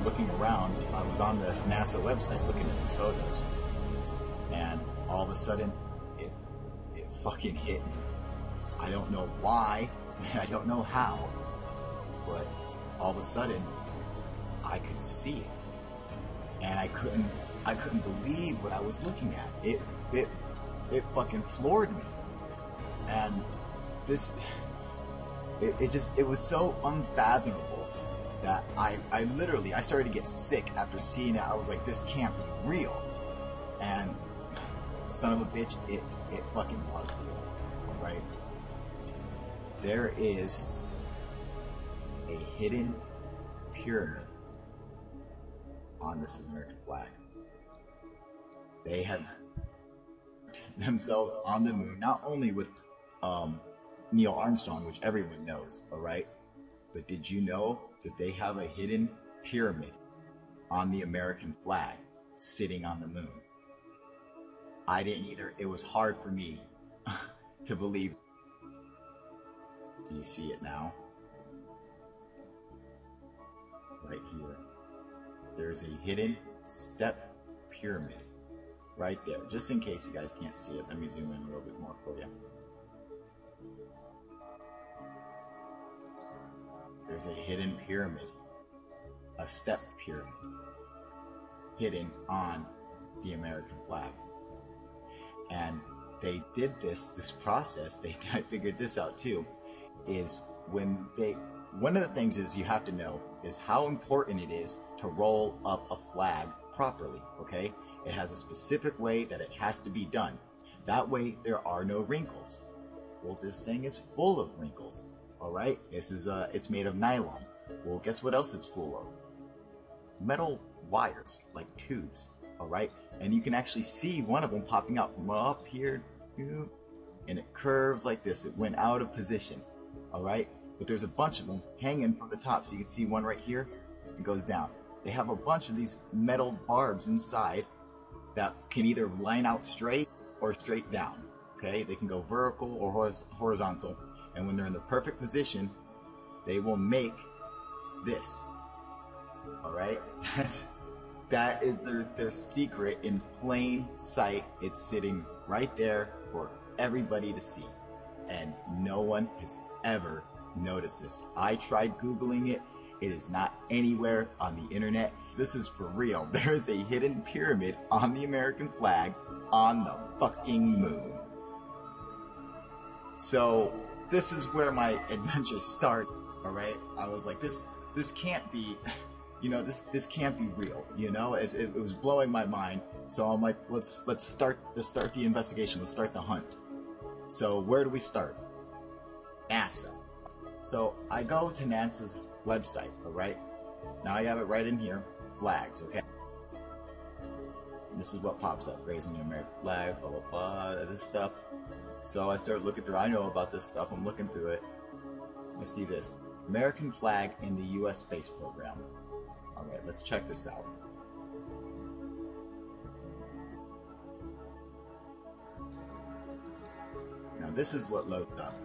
looking around. I was on the NASA website looking at these photos, and all of a sudden, it fucking hit me. I don't know why, and I don't know how, but all of a sudden, I could see it, and I couldn't believe what I was looking at. It fucking floored me, and it was so unfathomable that I literally started to get sick after seeing it. I was like, this can't be real, and son of a bitch, it fucking was real. Alright? There is a hidden pyramid on this American flag. They have themselves on the moon, not only with Neil Armstrong, which everyone knows, alright? But did you know that they have a hidden pyramid on the American flag sitting on the moon? I didn't either. It was hard for me to believe. Do you see it now? Right here. There's a hidden step pyramid right there. Just in case you guys can't see it, let me zoom in a little bit more for you. There's a hidden pyramid, a step pyramid, hidden on the American flag. And they did this process, I figured this out too, is one of the things is you have to know is how important it is to roll up a flag properly, okay? It has a specific way that it has to be done. That way there are no wrinkles. Well, this thing is full of wrinkles, alright? It's made of nylon. Well, guess what else it's full of? Metal wires, like tubes, alright? And you can actually see one of them popping out from up here, and it curves like this. It went out of position, alright? But there's a bunch of them hanging from the top, so you can see one right here. It goes down. They have a bunch of these metal barbs inside that can either line out straight or straight down, okay? They can go vertical or horizontal, and when they're in the perfect position, they will make this, alright? That is their secret in plain sight. It's sitting right there for everybody to see, and no one has ever noticed this. I tried Googling it. It is not anywhere on the internet. This is for real. There is a hidden pyramid on the American flag on the fucking moon. So this is where my adventure started, alright? I was like, this can't be, this can't be real, it was blowing my mind. So I'm like, let's start the investigation. Let's start the hunt. So where do we start? NASA. So I go to NASA's website, alright? Now I have it right in here, flags, okay? This is what pops up, raising the American flag, blah, blah, blah, this stuff. So I started looking through, I know about this stuff, I'm looking through it. I see this, American flag in the U.S. space program. Alright, let's check this out. Now this is what loads up.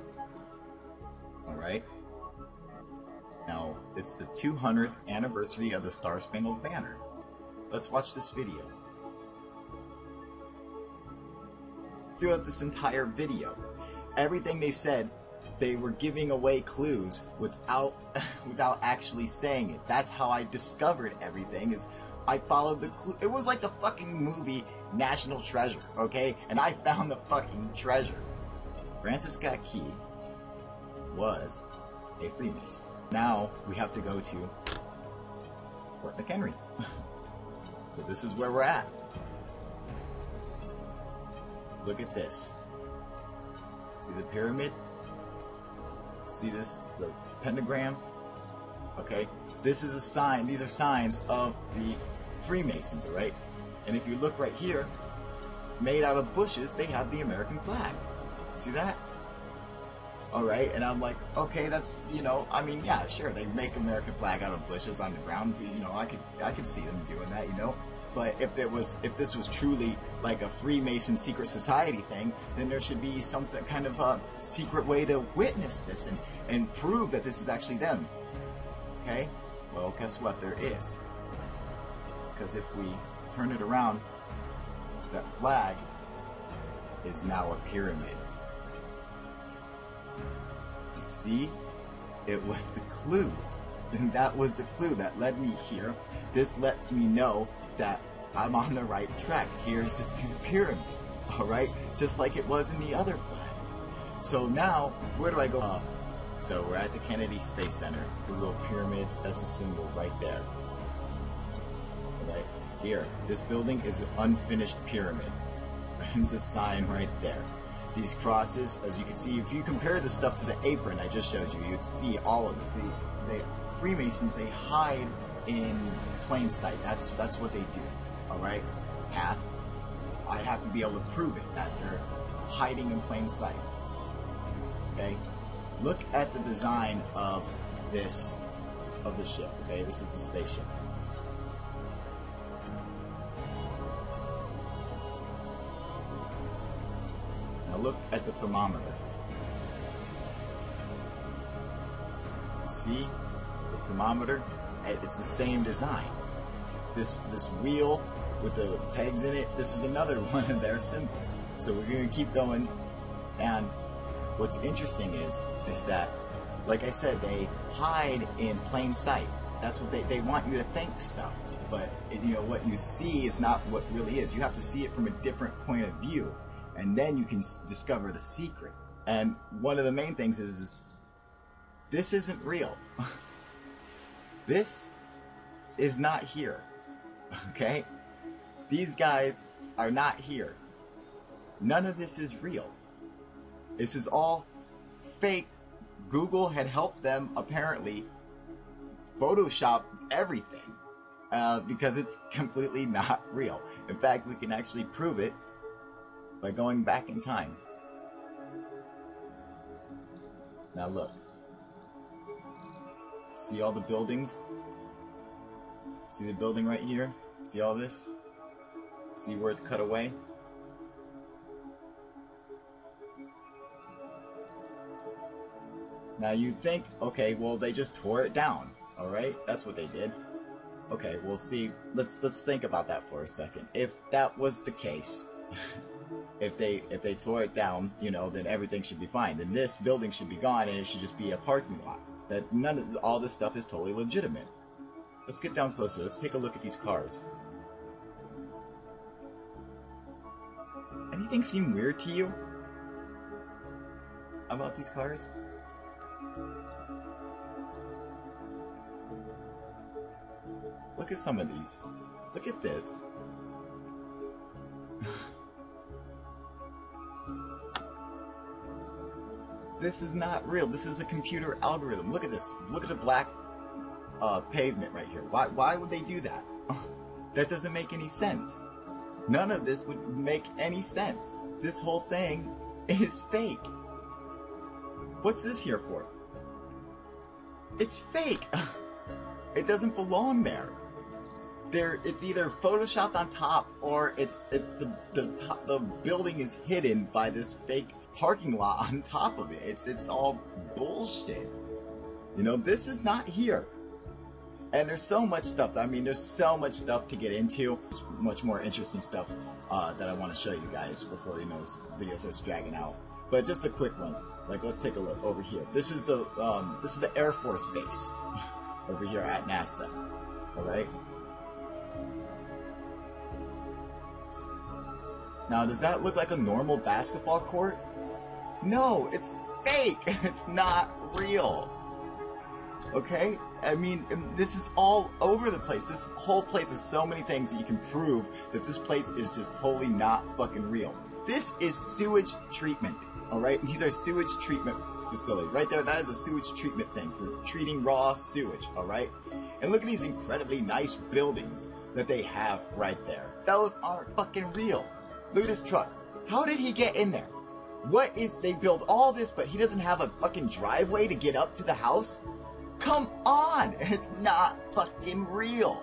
Alright? Now, it's the 200th anniversary of the Star-Spangled Banner. Let's watch this video. Throughout this entire video, everything they said, they were giving away clues without actually saying it. That's how I discovered everything, is I followed the clue. It was like the fucking movie National Treasure, okay? And I found the fucking treasure. Francis Scott Key was a Freemason. Now we have to go to Fort McHenry. So this is where we're at. Look at this. See the pyramid? See this, the pentagram? Okay, this is a sign, these are signs of the Freemasons, alright? And if you look right here, made out of bushes, they have the American flag. See that? Alright, and I'm like, okay, that's, I mean, yeah, sure, they make American flag out of bushes on the ground, I could see them doing that, But if this was truly like a Freemason secret society thing, then there should be some kind of a secret way to witness this and prove that this is actually them. Okay? Well, guess what? There is. because if we turn it around, that flag is now a pyramid. You see? It was the clues. And that was the clue that led me here. This lets me know that I'm on the right track. Here's the pyramid. Alright? Just like it was in the other flag. So now, where do I go up? So we're at the Kennedy Space Center. The little pyramids, that's a symbol right there. Alright? Here. This building is an unfinished pyramid. There's a sign right there. These crosses, as you can see, if you compare the stuff to the apron I just showed you, you'd see all of this. The Freemasons, they hide in plain sight. That's what they do. Alright? I'd have to be able to prove it, that they're hiding in plain sight. Okay? Look at the design of the ship. Okay? This is the spaceship. Now look at the thermometer. See the thermometer? It's the same design. This wheel with the pegs in it, this is another one of their symbols. So we're going to keep going. And what's interesting is that, like I said, they hide in plain sight. That's what they want you to think stuff. But you know what you see is not what really is. You have to see it from a different point of view. And then you can discover the secret. And one of the main things is this isn't real. This is not here. Okay? These guys are not here. None of this is real. This is all fake. Google had helped them apparently Photoshop everything because it's completely not real. In fact, we can actually prove it by going back in time. Now look. See all the buildings? See the building right here? See all this? See where it's cut away? Now you think, okay, well they just tore it down. Alright? That's what they did. Okay, we'll see. Let's think about that for a second. If that was the case, if they tore it down, you know, then everything should be fine. Then this building should be gone and it should just be a parking lot. That all this stuff is totally legitimate. Let's get down closer. Let's take a look at these cars. Anything seem weird to you about these cars? Look at some of these. Look at this. This is not real. This is a computer algorithm. Look at this. Look at the black pavement right here. Why would they do that? That doesn't make any sense. None of this would make any sense. This whole thing is fake. What's this here for? It's fake. It doesn't belong there. It's either photoshopped on top or the building is hidden by this fake parking lot on top of it. It's all bullshit. You know, this is not here. And there's so much stuff. I mean, there's so much stuff to get into. Much more interesting stuff that I want to show you guys before, you know, this video starts dragging out. But just a quick one. Like, let's take a look over here. This is the Air Force base over here at NASA. All right. Now, does that look like a normal basketball court? No, it's fake. It's not real. Okay? I mean, this is all over the place. This whole place has so many things that you can prove that this place is just totally not fucking real. This is sewage treatment. Alright? These are sewage treatment facilities. Right there, that is a sewage treatment thing for treating raw sewage. Alright? And look at these incredibly nice buildings that they have right there. Those aren't fucking real. Look at this truck. How did he get in there? They build all this, but he doesn't have a fucking driveway to get up to the house? Come on! It's not fucking real.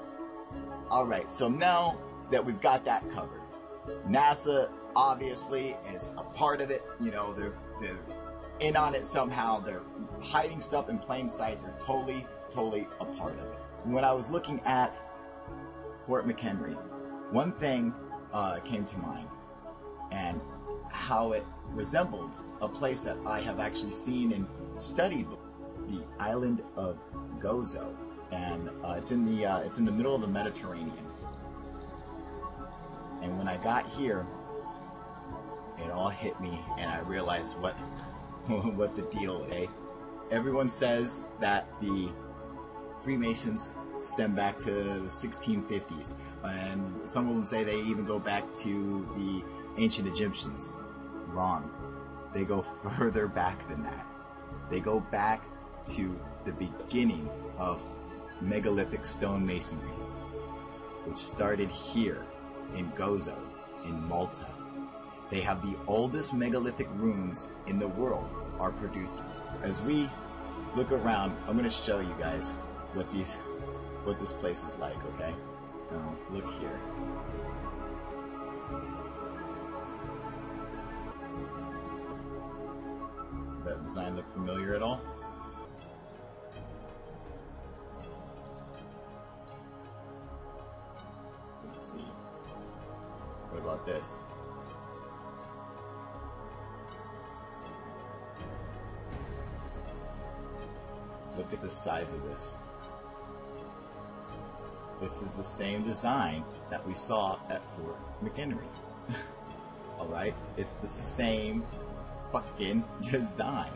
Alright, so now that we've got that covered, NASA obviously is a part of it. You know, they're in on it somehow. They're hiding stuff in plain sight. They're totally a part of it. And when I was looking at Fort McHenry. One thing came to mind, and how it resembled a place that I have actually seen and studied, the island of Gozo, and it's in the middle of the Mediterranean. And when I got here, it all hit me, and I realized what what the deal is. Everyone says that the Freemasons stem back to the 1650s, and some of them say they even go back to the ancient Egyptians. Wrong. They go further back than that. They go back to the beginning of megalithic stonemasonry, which started here in Gozo, in Malta. They have the oldest megalithic runes in the world are produced here. As we look around, I'm going to show you guys what this place is like, okay? Now, look here. Does that design look familiar at all? Let's see. What about this? Look at the size of this. This is the same design that we saw at Fort McHenry. Alright? It's the same fucking design.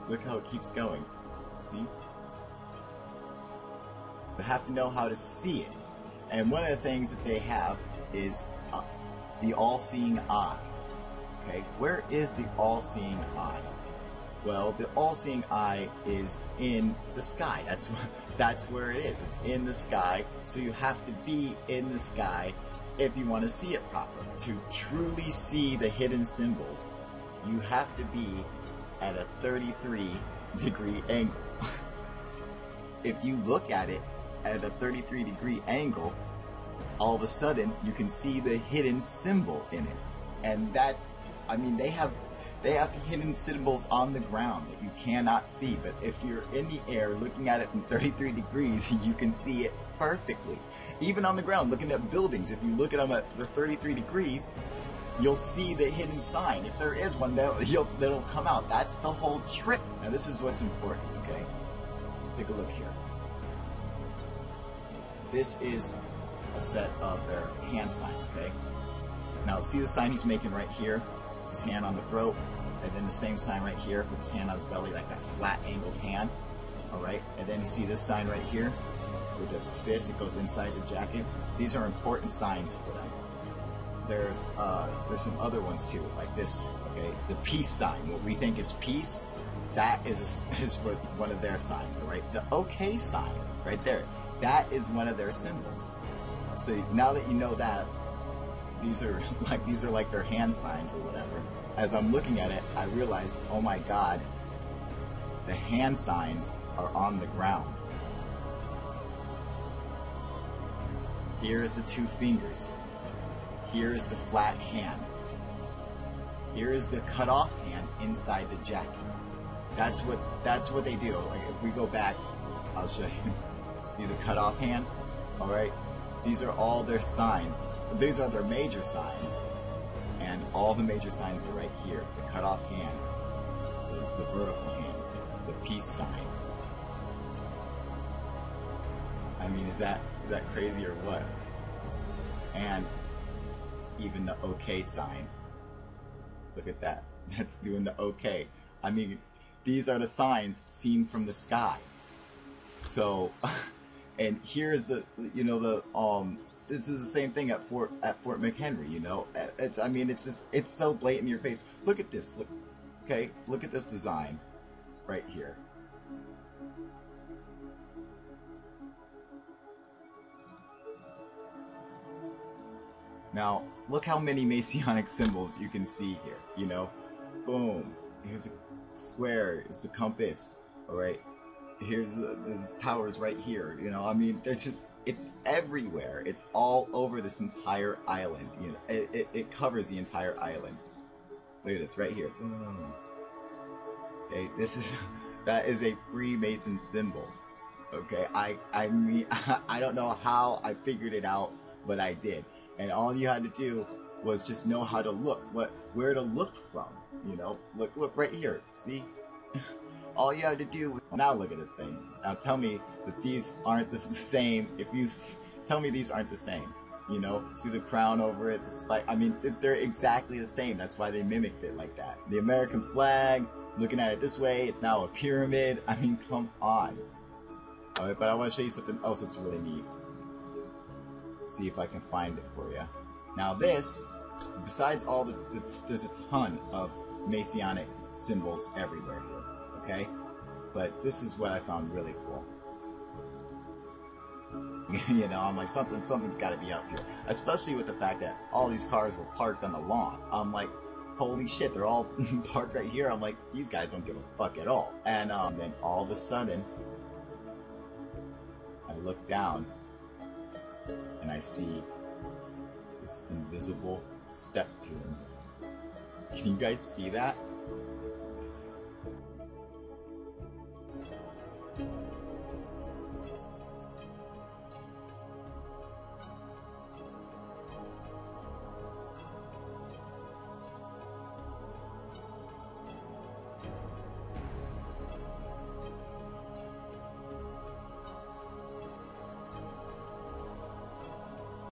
Look how it keeps going. See? You have to know how to see it. And one of the things that they have is the all-seeing eye. Okay? Where is the all-seeing eye? Well, the all-seeing eye is in the sky. That's where it is. It's in the sky. So you have to be in the sky if you want to see it proper. To truly see the hidden symbols, you have to be at a 33-degree angle. If you look at it at a 33-degree angle, all of a sudden you can see the hidden symbol in it. And that's, I mean, they have hidden symbols on the ground that you cannot see, but if you're in the air looking at it from 33 degrees, you can see it perfectly. Even on the ground, looking at buildings, if you look at them at the 33 degrees, you'll see the hidden sign. If there is one, that'll come out. That's the whole trick. Now this is what's important, okay? Take a look here. This is a set of their hand signs, okay? Now see the sign he's making right here? His hand on the throat, and then the same sign right here with his hand on his belly, like that flat angled hand. Alright, and then you see this sign right here with the fist, it goes inside the jacket. These are important signs for them. There's some other ones too, like this, okay? The peace sign, what we think is peace, that is one of their signs, alright? The okay sign, right there, that is one of their symbols. So now that you know that, these are like their hand signs or whatever. As I'm looking at it, I realized, oh my god, the hand signs are on the ground. Here is the two fingers. Here is the flat hand. Here is the cut off hand inside the jacket. That's what they do. Like if we go back, I'll show you. See the cut off hand? Alright? These are all their signs. These are their major signs, and all the major signs are right here. The cut-off hand, the vertical hand, the peace sign. I mean, is that crazy or what? And even the okay sign. Look at that. That's doing the okay. I mean, these are the signs seen from the sky. So, and here's the, you know, the this is the same thing at Fort McHenry, you know. It's so blatant in your face. Look at this. Look at this design right here. Now, look how many Masonic symbols you can see here, you know. Boom. Here's a square. It's a compass. All right. Here's the towers right here, you know. I mean, it's everywhere. It's all over this entire island. You know, it covers the entire island. Look at this right here. Okay, that is a Freemason symbol. Okay, I mean, I don't know how I figured it out, but I did. And all you had to do was just know how to look, where to look from. You know, look right here. See, all you had to do was now look at this thing. Now tell me that these aren't the same. If you tell me these aren't the same, you know, see the crown over it, the spike. I mean, they're exactly the same. That's why they mimicked it like that. The American flag. Looking at it this way, it's now a pyramid. I mean, come on. Alright, but I want to show you something else that's really neat. Let's see if I can find it for you. Now this, besides all there's a ton of Masonic symbols everywhere here, okay? But this is what I found really cool. You know, I'm like, something's got to be up here. Especially with the fact that all these cars were parked on the lawn. I'm like, holy shit, they're all parked right here. I'm like, these guys don't give a fuck at all. And then all of a sudden, I look down and I see this invisible step pyramid. Can you guys see that?